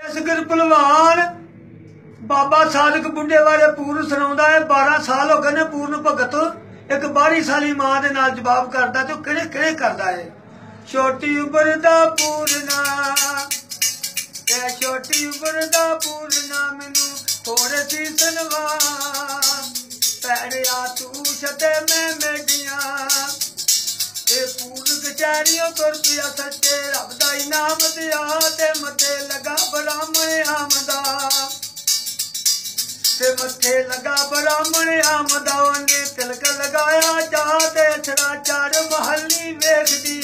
असगर पहलवान बाबा साधक बुढ़े वाले पूर्ण सुनाउंदा है। 12 साल हो गए ने पूर्ण भगत एक 12 साली मां दे नाल जवाब करदा ते किहड़े किहड़े करदा है। छोटी उम्र दा पूरना ए छोटी उम्र दा पूरना मैनू थोड़े सी सनवान पैड़िया तू छते में मेडिया ए पूर्ण कचहरियों तुर पिया सच्चे रब दा इनाम दिया ते मथे लगा ब्राह्मण आमदा ते मथे लगा ब्राह्मण आमदा ने तिलक लगाया जाते अछड़ा चार महली वेखदी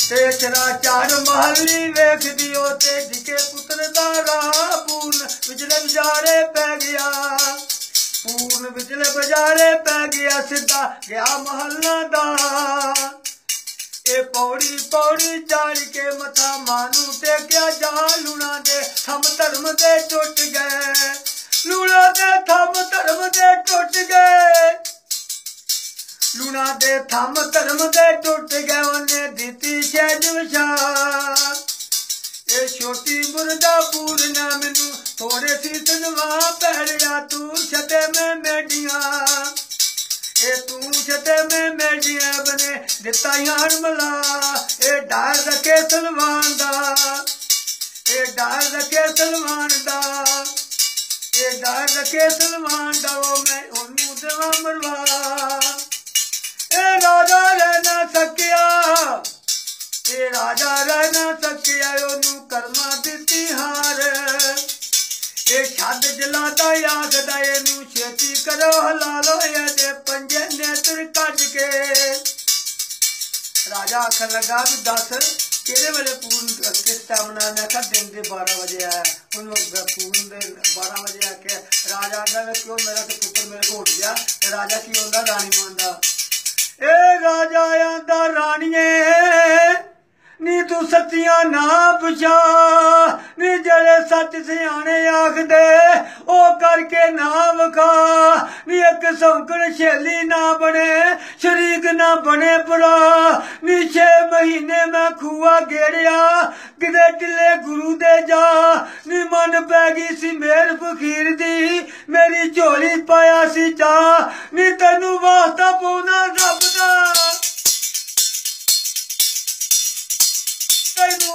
ते अछड़ा चार महली वेखदी ओ ते जिके पुत्र दा राह पूर्ण विजले बजारे पै गया पूर्ण विजले बजारे पै गया सीधा गया महला दा ए पौड़ी पौड़ी चाड़ के मथा मानू टेक्या जा लूणा दे थम धर्म दे टुट गए लूणा दे थम धर्म दे टुट गए लूणा दे थम धर्म दे टुट गए उन्हें दीती शहज विशाल ए छोटी मुर्दा पूरना मैनू थोड़े सी तनवा पैरिया तू छते में मेडिया ए तू छते में मेडिया बने दिता यार मला ए डाल रखे सलमान दा ए डाल रखे सलमान दा ए डाल रखे सलमान दा ओ मैं ओनू देवा मरवा ए राजा रह ना सकिया ए राजा रह ना सकिया ओनू कर्मा दिती हार ए छद जलादा याद दाए नू छेती करो हलालो ये पंजे नेत्र कट के राजा आखन लगा भी दस केड़े वेले पूर्ण किस टाइम ना मैं कहा दिन के 12 बजे आया पूर्ण दे 12 बजे आके राजा आंदा क्यों मेरा तो पुत्र मेरे को उठ गया राजा की होंदा रानी मांदा ए राजा आंदा रानीए नी तू सच्चियां ना पुछा नी जड़े सच सियाने आख दे ओ करके ना वखा नी एक सौंकड़ छेली ना बने शरीक ना बने बुरा नी 6 महीने मैं खुआ गेड़िया किते टिले गुरु दे जा नी मन पै गई सी मेर फकीर दी मेरी झोली पाया सी जा नी तेनू वास्ता पौना रब दा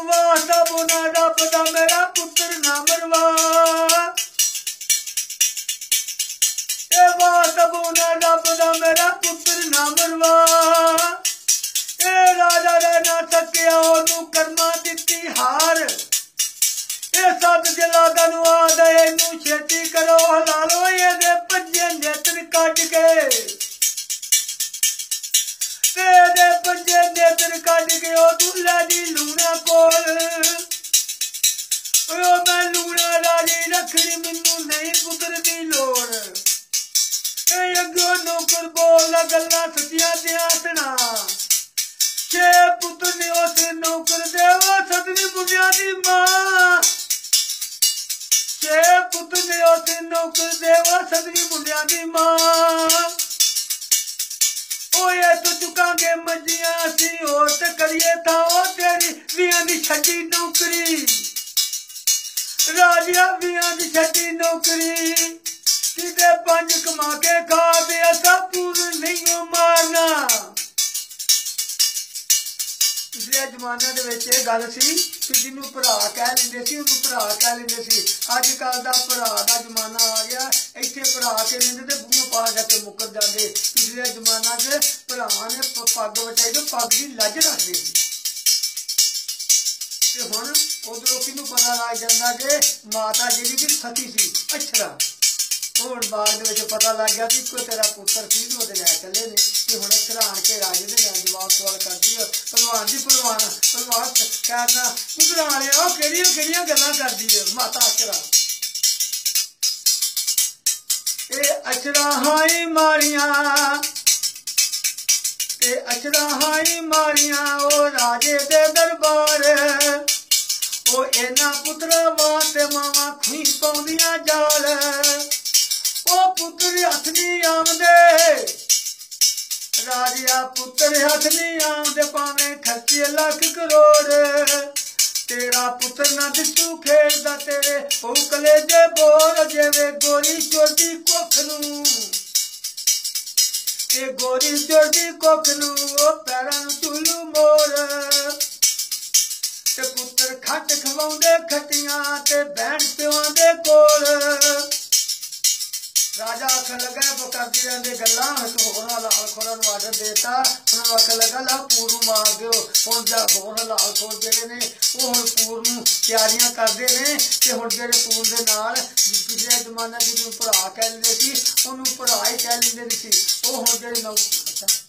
वास्ता बोना रब दा मेरा पुत्र ना मरवा ए वास्ता बोना रब दा मेरा पुत्र ना मरवा ए राजा रह ना सकिया ओनू कर्मा दिती हार ए सत जलादा नू आदा इनू छेती करो हलालो ये दे पंजे नेत्र कट के तेरे पंजे नेत्र कट के ओ दूल्हा दी लूणा कोल ओ मैं लूणा राजी रखनी मैनू नहीं पुत्र दी लोड़ ए अगो नौकर बोल गल्ला सच्चियां दियां सुना 6 पुत्र ने उस नौकर दे ओ सतवीं बुढ़िया दी मां 6 पुत्र ने उस नौकर दे ओ सतवीं बुढ़िया दी मां ओए तो चुकांगे मजिया सी और ते करिए था ओ तेरी वियां दी छड्डी नौकरी राजिया वियां दी छड्डी नौकरी किते 5 कमा के खा दे असा पूर्ण नहीं मारना पिछले जमाने दे विच इह गल सी कि जिन्नू भरा कह लैंदे सी उन्नू भरा कह लैंदे सी अजकल दा भरा दा जमाना आ गया इत्थे भरा के लैंदे ते बूह पा के मुकर जांदे पिछले जमाना च भरा ने पग वटाई तो पग की लज रखते ते हुण उधरों किनू पता लग जांदा कि माता जी भी सती सी अछड़ा हुण बाद दे विच पता लग गया कि कोई तेरा पुत्र सी ते ओदे लै चले ने कि हुण अछड़ा आण के राजे दे लै जवाब सवाल करदी है पहलवान दी पहलवान कहना निकला वाले ओ केड़ियां गल्लां करदी है माता अछड़ा ए अछड़ा हाई मारियां ते अछड़ा हाई मारियां ओ राजे दे दरबार ओ इना पुत्रा वास्ते मावा खुई पाउंदियां जाल ओ पुत्र हथ नहीं आमदे राजिया पुत्र हथ नहीं आमदे भावें खर्चे लाख करोड़ तेरा पुत्र न दिसू खेलदा तेरे ओ कलेजे बोर जेवे गोरी चोदी कोखनू ए गोरी चोदी कोखनू ओ पैरां चुलू मोर ते पुत्र खट खवाउंदे खटियां ते बहन प्यों दे कोल राजा आखन लगा वो करती रहते गल्लां होना लाल खोरा नूं आर्डर देता उन्होंने आखन लगा ला पूर नूं मार दिओ हुण जा होर लाल खोर जेहड़े ने वो हुण पूर नूं तैयारियां करदे ने ते हुण जेहड़े पूर दे नाल पिछले जमाने च जिहनूं भरा कह लैंदे सी उहनूं भरा ही कह लैंदे सी वो हुण जेहड़े